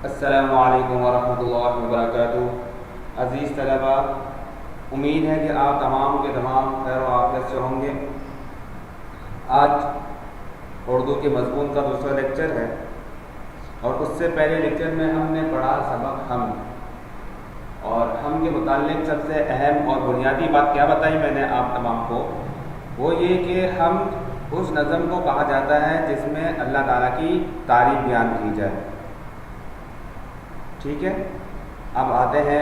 السلام علیکم ورحمۃ اللہ وبرکاتہ۔ عزیز طلباء، امید ہے کہ آپ تمام کے تمام خیر و عافیت سے ہوں گے۔ آج اردو کے مضمون کا دوسرا لیکچر ہے، اور اس سے پہلے لیکچر میں ہم نے پڑھا سبق ہم، اور ہم کے متعلق سب سے اہم اور بنیادی بات کیا بتائی میں نے آپ تمام کو، وہ یہ کہ ہم اس نظم کو کہا جاتا ہے جس میں اللہ تعالیٰ کی تعریف بیان کی جائے۔ ٹھیک ہے، اب آتے ہیں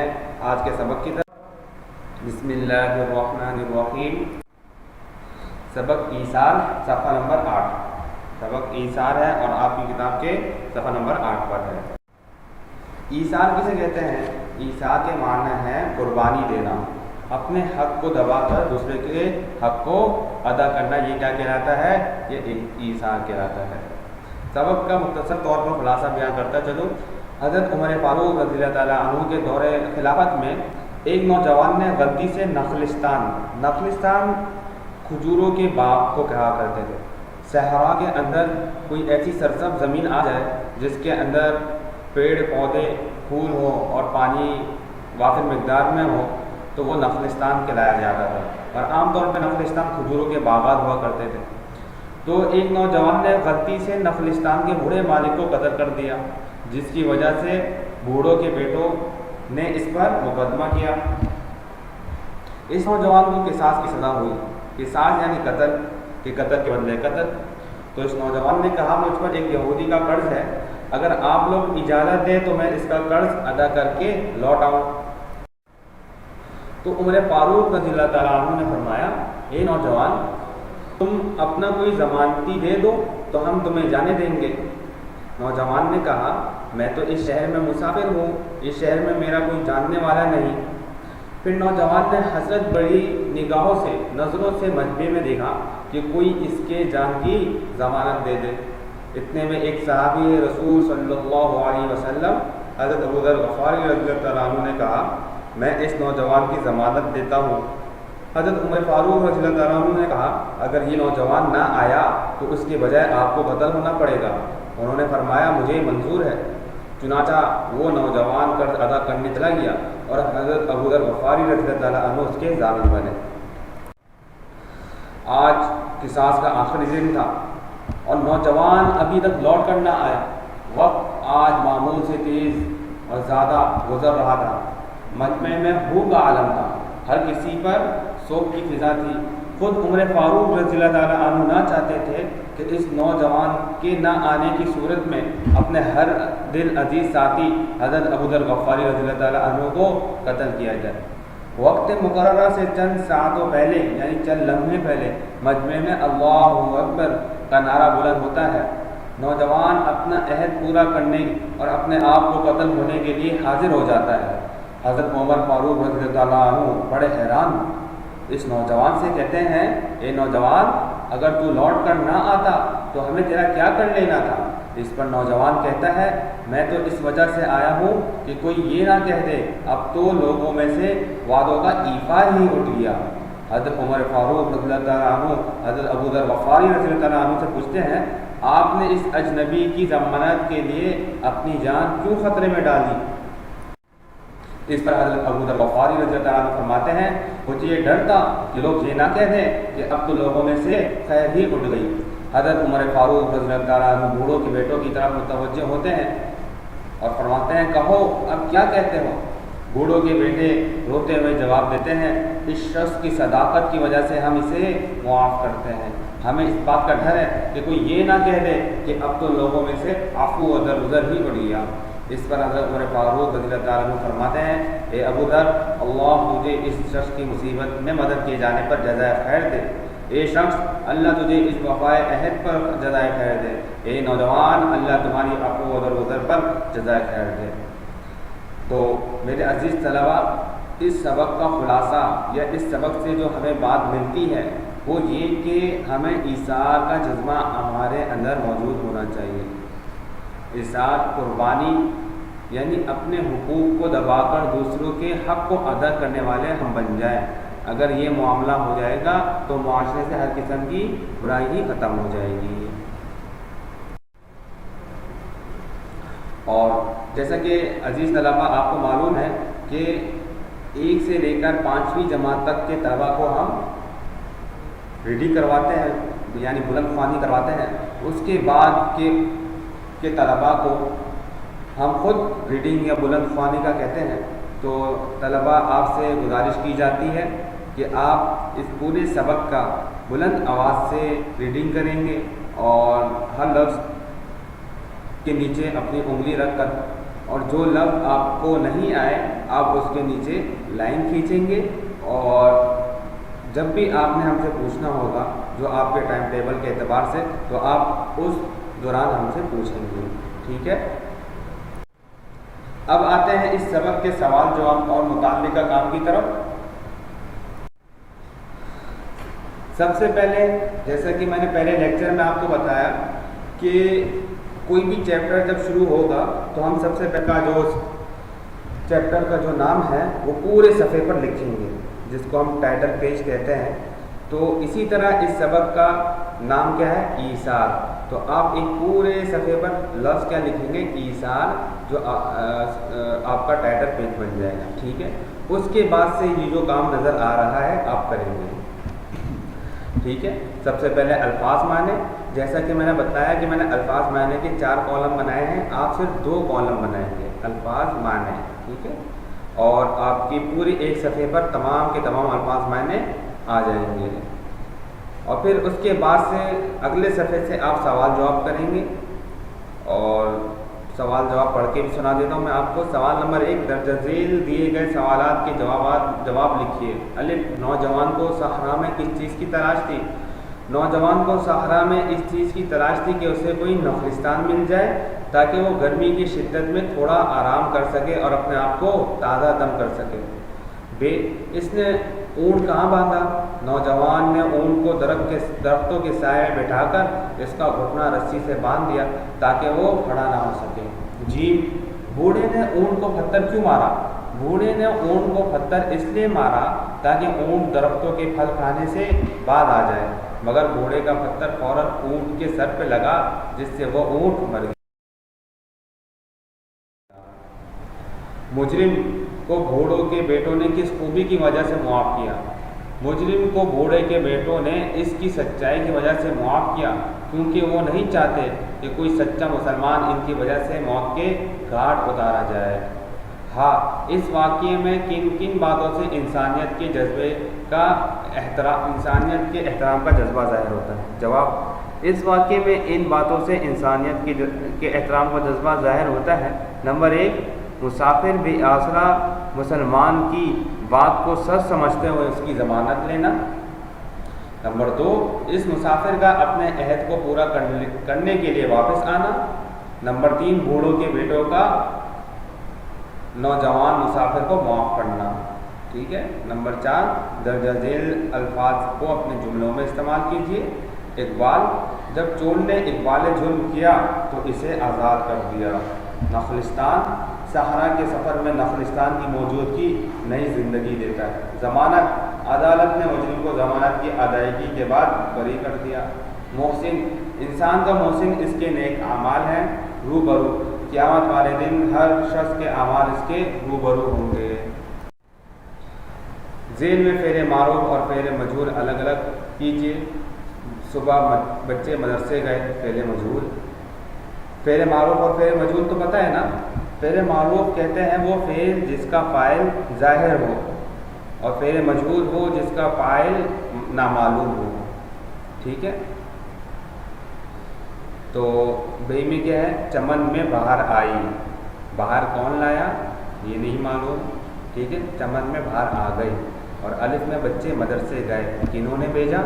آج کے سبق کی طرف۔ بسم اللہ الرحمن الرحیم۔ سبق ایثار، صفحہ نمبر 8۔ سبق ایثار ہے اور آپ کی کتاب کے صفحہ نمبر 8 پر ہے۔ ایثار کسے کہتے ہیں؟ ایثار کے معنی ہے قربانی دینا، اپنے حق کو دبا کر دوسرے کے حق کو ادا کرنا۔ یہ کیا کہلاتا ہے؟ یہ ایثار کہلاتا ہے۔ سبق کا مختصر طور پر خلاصہ بیان کرتا چلو۔ حضرت عمر فاروق رضی اللہ تعالیٰ عنہ کے دور خلافت میں ایک نوجوان نے غلطی سے نخلستان کھجوروں کے باغ کو کہا کرتے تھے۔ صحرا کے اندر کوئی ایسی سرسبز زمین آ جائے جس کے اندر پیڑ پودے پھول ہو اور پانی وافر مقدار میں ہو تو وہ نخلستان کہلایا جاتا تھا، اور عام طور پہ نخلستان کھجوروں کے باغات ہوا کرتے تھے۔ تو ایک نوجوان نے غلطی سے نخلستان کے بوڑھے مالک کو قتل کر دیا، جس کی وجہ سے بوڑھوں کے بیٹوں نے اس پر مقدمہ کیا۔ اس نوجوان کو قصاص کی سزا ہوئی۔ قصاص یعنی قتل، کہ قتل کے بدلے قتل۔ تو اس نوجوان نے کہا مجھ پر ایک یہودی کا قرض ہے، اگر آپ لوگ اجازت دیں تو میں اس کا قرض ادا کر کے لوٹ آؤں۔ تو عمر فاروق رضی اللہ تعالیٰ عنہ نے فرمایا، اے نوجوان، تم اپنا کوئی ضمانتی دے دو تو ہم تمہیں جانے دیں گے۔ نوجوان نے کہا، میں تو اس شہر میں مسافر ہوں، اس شہر میں میرا کوئی جاننے والا نہیں۔ پھر نوجوان نے حسرت بڑی نظروں سے مجمع میں دیکھا کہ کوئی اس کے جان کی ضمانت دے دے۔ اتنے میں ایک صحابی رسول صلی اللہ علیہ وسلم حضرت ابو ذر غفاری رضی اللہ تعالیٰ عنہ نے کہا، میں اس نوجوان کی ضمانت دیتا ہوں۔ حضرت عمر فاروق رضی اللہ تعالیٰ عنہ نے کہا، اگر یہ نوجوان نہ آیا تو اس کے بجائے آپ کو قتل ہونا پڑے گا۔ انہوں نے فرمایا، مجھے منظور ہے۔ چنانچہ وہ نوجوان قرض ادا کرنے چلا گیا اور حضرت ابو ذر غفاری رضی اللہ تعالیٰ عنہ اس کے ضامن بنے۔ آج قصاص کا آخری دن تھا اور نوجوان ابھی تک لوٹ کر نہ آیا۔ وقت آج معمول سے تیز اور زیادہ گزر رہا تھا۔ مجمع میں بھوک کا عالم تھا، ہر کسی پر سوگ کی فضا تھی۔ خود عمر فاروق رضی اللہ تعالیٰ عنہ نہ چاہتے تھے کہ اس نوجوان کے نہ آنے کی صورت میں اپنے ہر دل عزیز ساتھی حضرت ابو ذر غفاری رضی اللہ تعالیٰ عنہ کو قتل کیا جائے۔ وقت مقررہ سے چند ساعتوں پہلے، یعنی چند لمحے پہلے، مجمع میں اللہ اکبر کا نعرہ بلند ہوتا ہے۔ نوجوان اپنا عہد پورا کرنے اور اپنے آپ کو قتل ہونے کے لیے حاضر ہو جاتا ہے۔ حضرت عمر فاروق رضی اللہ تعالیٰ عنہ بڑے حیران اس نوجوان سے کہتے ہیں، اے نوجوان، اگر تو لوٹ کر نہ آتا تو ہمیں تیرا کیا کر لینا تھا؟ اس پر نوجوان کہتا ہے، میں تو اس وجہ سے آیا ہوں کہ کوئی یہ نہ کہہ دے اب تو لوگوں میں سے وعدوں کا ایفا ہی اٹھ گیا۔ حضرت عمر فاروق رضی اللہ تعالیٰ عنہ حضرت ابو ذر غفاری رضی اللہ تعالیٰ عنہ سے پوچھتے ہیں، آپ نے اس اجنبی کی ضمانت کے لیے اپنی جان کیوں خطرے میں ڈالی؟ اس پر حضرت ابو ذر غفاری رضی اللہ تعالیٰ عنہ فرماتے ہیں، مجھے یہ ڈر تھا کہ لوگ یہ نہ کہہ دیں کہ اب تو لوگوں میں سے خیر ہی اٹھ گئی۔ حضرت عمر فاروق رضی اللہ تعالیٰ عنہ بوڑھوں کے بیٹوں کی طرف متوجہ ہوتے ہیں اور فرماتے ہیں، کہو اب کیا کہتے ہو؟ بوڑھوں کے بیٹے روتے ہوئے جواب دیتے ہیں، اس شخص کی صداقت کی وجہ سے ہم اسے معاف کرتے ہیں۔ ہمیں اس بات کا ڈر ہے کہ کوئی یہ نہ کہہ دے کہ اب تو لوگوں میں سے عفو و درگزر ہی اٹھ گیا۔ اس پر حضرت عمر فاروق رضی اللہ تعالیٰ عنہ فرماتے ہیں، اے ابو ذر، اللہ مجھے اس شخص کی مصیبت میں مدد کیے جانے پر جزائے خیر دے۔ اے شخص، اللہ تجھے اس وفائے عہد پر جزائے خیر دے۔ اے نوجوان، اللہ تمہاری عفو و درگزر پر جزائے خیر دے۔ تو میرے عزیز طلباء، اس سبق کا خلاصہ یا اس سبق سے جو ہمیں بات ملتی ہے وہ یہ کہ ہمیں ایثار کا جذبہ ہمارے اندر موجود ہونا چاہیے۔ ایثار قربانی یعنی اپنے حقوق کو دبا کر دوسروں کے حق کو ادا کرنے والے ہم بن جائیں۔ اگر یہ معاملہ ہو جائے گا تو معاشرے سے ہر قسم کی برائی ہی ختم ہو جائے گی۔ اور جیسا کہ عزیز طلباء آپ کو معلوم ہے کہ 1 سے لے کر 5ویں جماعت تک کے طلباء کو ہم ریڈنگ کرواتے ہیں، یعنی بلند خوانی کرواتے ہیں۔ اس کے بعد کے طلباء کو ہم خود ریڈنگ یا بلند خوانی کا کہتے ہیں۔ تو طلباء آپ سے گزارش کی جاتی ہے کہ آپ اس پورے سبق کا بلند آواز سے ریڈنگ کریں گے اور ہر لفظ کے نیچے اپنی انگلی رکھ کر، اور جو لفظ آپ کو نہیں آئے آپ اس کے نیچے لائن کھینچیں گے، اور جب بھی آپ نے ہم سے پوچھنا ہوگا جو آپ کے ٹائم ٹیبل کے اعتبار سے، تو آپ اس دوران ہم سے پوچھیں گے، ٹھیک ہے۔ اب آتے ہیں اس سبق کے سوال جواب اور متعلقہ کام کی طرف۔ سب سے پہلے جیسا کہ میں نے پہلے لیکچر میں آپ کو بتایا کہ کوئی بھی چیپٹر جب شروع ہوگا تو ہم سب سے پہلے جو چیپٹر کا جو نام ہے وہ پورے صفحے پر لکھیں گے، جس کو ہم ٹائٹل پیج کہتے ہیں۔ تو اسی طرح اس سبق کا نام کیا ہے؟ ایثار۔ تو آپ ایک پورے صفحے پر لفظ کیا لکھیں گے؟ ایثار، جو آپ کا ٹائٹل پیج بن جائے گا، ٹھیک ہے۔ اس کے بعد سے یہ جو کام نظر آ رہا ہے آپ کریں گے، ٹھیک ہے۔ سب سے پہلے الفاظ معنی، جیسا کہ میں نے بتایا کہ میں نے الفاظ معنی کے 4 کالم بنائے ہیں، آپ صرف 2 کالم بنائیں گے، الفاظ معنی، ٹھیک ہے۔ اور آپ کی پوری ایک صفحے پر تمام کے تمام الفاظ معنی آ جائیں گے، اور پھر اس کے بعد سے اگلے صفحے سے آپ سوال جواب کریں گے، اور سوال جواب پڑھ کے بھی سنا دیتا ہوں میں آپ کو۔ سوال نمبر 1، درج ذیل دیے گئے سوالات کے جواب لکھیے۔ الف، نوجوان کو صحرا میں کس چیز کی تلاش تھی؟ نوجوان کو صحرا میں اس چیز کی تلاش تھی کہ اسے کوئی نخلستان مل جائے تاکہ وہ گرمی کی شدت میں تھوڑا آرام کر سکے اور اپنے آپ کو تازہ دم کر سکے۔ بے، اس نے اونٹ کہاں باندھا؟ نوجوان نے اونٹ کو درختوں کے سائے میں بٹھا کر اس کا گھٹنا رسی سے باندھ دیا تاکہ وہ کھڑا نہ ہو سکے۔ جیم، بوڑھے نے اونٹ کو پتھر کیوں مارا؟ بوڑھے نے اونٹ کو پتھر اس لیے مارا تاکہ اونٹ درختوں کے پھل کھانے سے بعد آ جائے، مگر بوڑھے کا پتھر فوراً اونٹ کے سر پہ لگا جس سے وہ اونٹ مر گیا۔ مجرم کو گھوڑوں کے بیٹوں نے کس خوبی کی وجہ سے معاف کیا؟ مجرم کو گھوڑے کے بیٹوں نے اس کی سچائی کی وجہ سے معاف کیا کیونکہ وہ نہیں چاہتے کہ کوئی سچا مسلمان ان کی وجہ سے موت کے گھاٹ اتارا جائے۔ ہاں، اس واقعے میں کن کن باتوں سے انسانیت کے احترام کا جذبہ ظاہر ہوتا ہے؟ جواب، اس واقعے میں ان باتوں سے انسانیت کے احترام کا جذبہ ظاہر ہوتا ہے۔ نمبر 1، مسافر بے آسرا مسلمان کی بات کو سچ سمجھتے ہوئے اس کی ضمانت لینا۔ نمبر 2، اس مسافر کا اپنے عہد کو پورا کرنے کے لیے واپس آنا۔ نمبر 3، بوڑھوں کے بیٹوں کا نوجوان مسافر کو معاف کرنا، ٹھیک ہے۔ نمبر 4، درجہ ذیل الفاظ کو اپنے جملوں میں استعمال کیجیے۔ اقبال، جب چور نے اقبال جرم کیا تو اسے آزاد کر دیا۔ نخلستان، صحرا کے سفر میں نخلستان کی موجودگی نئی زندگی دیتا ہے۔ ضمانت، عدالت نے مجرم کو ضمانت کی ادائیگی کے بعد بری کر دیا۔ محسن، انسان کا محسن اس کے نیک اعمال ہیں۔ روبرو، قیامت والے دن ہر شخص کے اعمال اس کے روبرو ہوں گے۔ ذیل میں فعل معروف اور فعل مجہول الگ الگ کیجیے۔ صبح بچے مدرسے گئے، فعل مجہول۔ فعل معروف اور فعل مجہول تو پتہ ہے نا؟ فعل معروف کہتے ہیں وہ فعل جس کا فاعل ظاہر ہو، اور فعل مجہول ہو جس کا فاعل نامعلوم ہو، ٹھیک ہے۔ تو بھائی میں کیا ہے؟ چمن میں باہر آئی، باہر کون لایا یہ نہیں معلوم، ٹھیک ہے۔ چمن میں باہر آ گئی، اور الف میں بچے مدرسے گئے، کنہوں نے بھیجا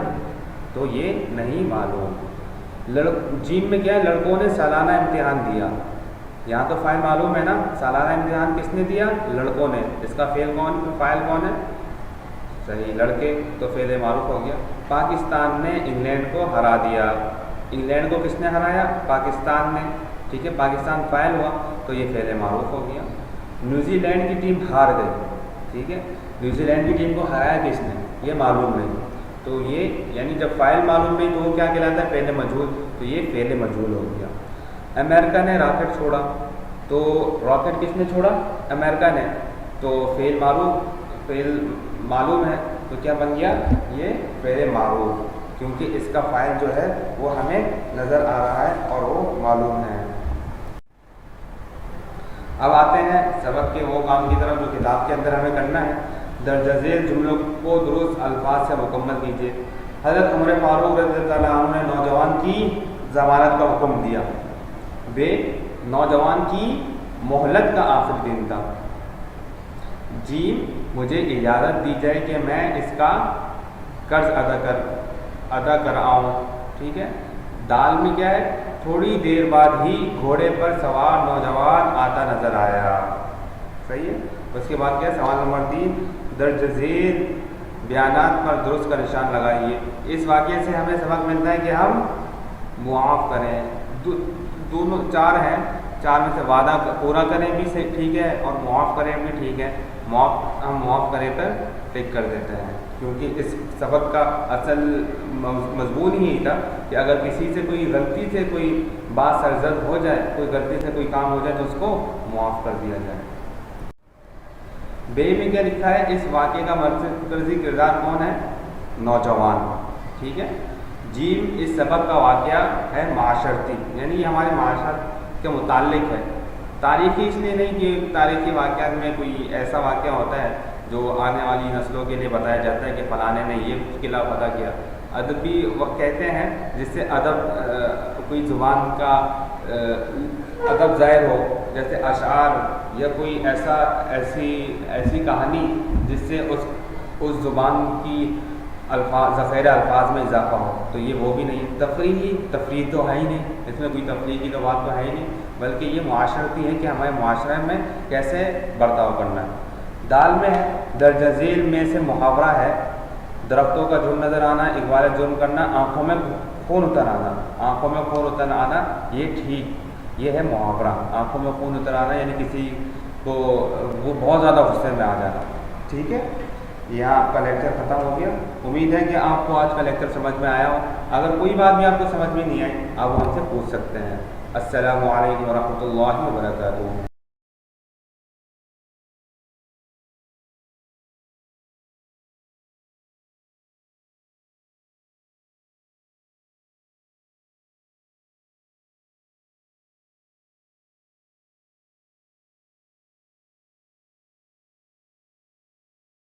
تو یہ نہیں معلوم۔ جیم میں کیا ہے؟ لڑکوں نے سالانہ امتحان دیا، یہاں تو فاعل معلوم ہے نا، سالانہ امتحان کس نے دیا؟ لڑکوں نے۔ اس کا فاعل کون ہے؟ صحیح، لڑکے، تو فعل معروف ہو گیا۔ پاکستان نے انگلینڈ کو ہرا دیا، انگلینڈ کو کس نے ہرایا؟ پاکستان نے، ٹھیک ہے۔ پاکستان فاعل ہوا تو یہ فعل معروف ہو گیا۔ نیوزی لینڈ کی ٹیم ہار گئی، ٹھیک ہے۔ نیوزی لینڈ کی ٹیم کو ہرایا کس نے؟ یہ معلوم نہیں، تو یہ یعنی جب فاعل معلوم نہیں تو وہ کیا کہلاتا ہے؟ فعل مجہول، تو یہ فعل مجہول ہو گیا۔ امریکہ نے راکٹ چھوڑا تو راکٹ کس نے چھوڑا؟ امریکہ نے. تو فعل معلوم ہے تو کیا بن گیا؟ یہ فعل معروف، کیونکہ اس کا فاعل جو ہے وہ ہمیں نظر آ رہا ہے اور وہ معلوم ہے. اب آتے ہیں سبق کے وہ کام کی طرف جو کتاب کے اندر ہمیں کرنا ہے. درجہ ذیل جملوں کو درست الفاظ سے مکمل کیجیے. حضرت عمر فاروق رضی اللہ عنہ نے نوجوان کی ضمانت کا حکم دیا. بے نوجوان کی مہلت کا آخری دن تھا. جیم مجھے اجازت دی جائے کہ میں اس کا قرض ادا کراؤں. ٹھیک ہے. دال میں کیا ہے؟ تھوڑی دیر بعد ہی گھوڑے پر سوار نوجوان آتا نظر آیا. صحیح ہے. اس کے بعد کیا ہے؟ سوال نمبر 3 درج ذیل بیانات پر درست کا نشان لگائیے. اس واقعے سے ہمیں سبق ملتا ہے کہ ہم معاف کریں. دونوں 4 ہیں، 4 میں سے وعدہ پورا کریں بھی ٹھیک ہے اور معاف کریں بھی ٹھیک ہے. ہم معاف کریں پر ٹک کر دیتے ہیں، کیونکہ اس سبق کا اصل مضمون ہی تھا کہ اگر کسی سے کوئی غلطی سے کوئی بات سرزد ہو جائے، کوئی غلطی سے کوئی کام ہو جائے تو اس کو معاف کر دیا جائے. بے میں کیا لکھا ہے؟ اس واقعے کا مرکزی کردار کون ہے؟ نوجوان. ٹھیک ہے. جیم اس سبق کا واقعہ ہے معاشرتی، یعنی یہ ہمارے معاشرت کے متعلق ہے. تاریخی اس لیے نہیں کہ تاریخی واقعات میں کوئی ایسا واقعہ ہوتا ہے جو آنے والی نسلوں کے لیے بتایا جاتا ہے کہ فلانے نے یہ قلعہ فتح کیا. ادبی وقت کہتے ہیں جس سے ادب کوئی زبان کا ادب ظاہر ہو، جیسے اشعار یا کوئی ایسی کہانی جس سے اس زبان کی ذخیرہ الفاظ میں اضافہ ہو. تو یہ وہ بھی نہیں. تفریح تو ہے ہی نہیں، اس میں کوئی تفریح کی تو بات تو ہے ہی نہیں، بلکہ یہ معاشرتی ہے کہ ہمارے معاشرے میں کیسے برتاؤ کرنا ہے. دال میں ہے درجہ ذیل میں سے محاورہ ہے. درختوں کا جھنڈ نظر آنا، اقبال جرم کرنا، آنکھوں میں خون اتر آنا. آنکھوں میں خون اتر آنا یہ ٹھیک، یہ ہے محاورہ. آنکھوں میں خون اتر آنا یعنی کسی کو وہ بہت زیادہ غصے میں آ جانا. ٹھیک ہے. یہاں آپ کا لیکچر ختم ہو گیا. امید ہے کہ آپ کو آج کا لیکچر سمجھ میں آیا ہو. اگر کوئی بات بھی آپ کو سمجھ میں نہیں آئی آپ ہم سے پوچھ سکتے ہیں. السلام علیکم ورحمۃ اللہ وبرکاتہ.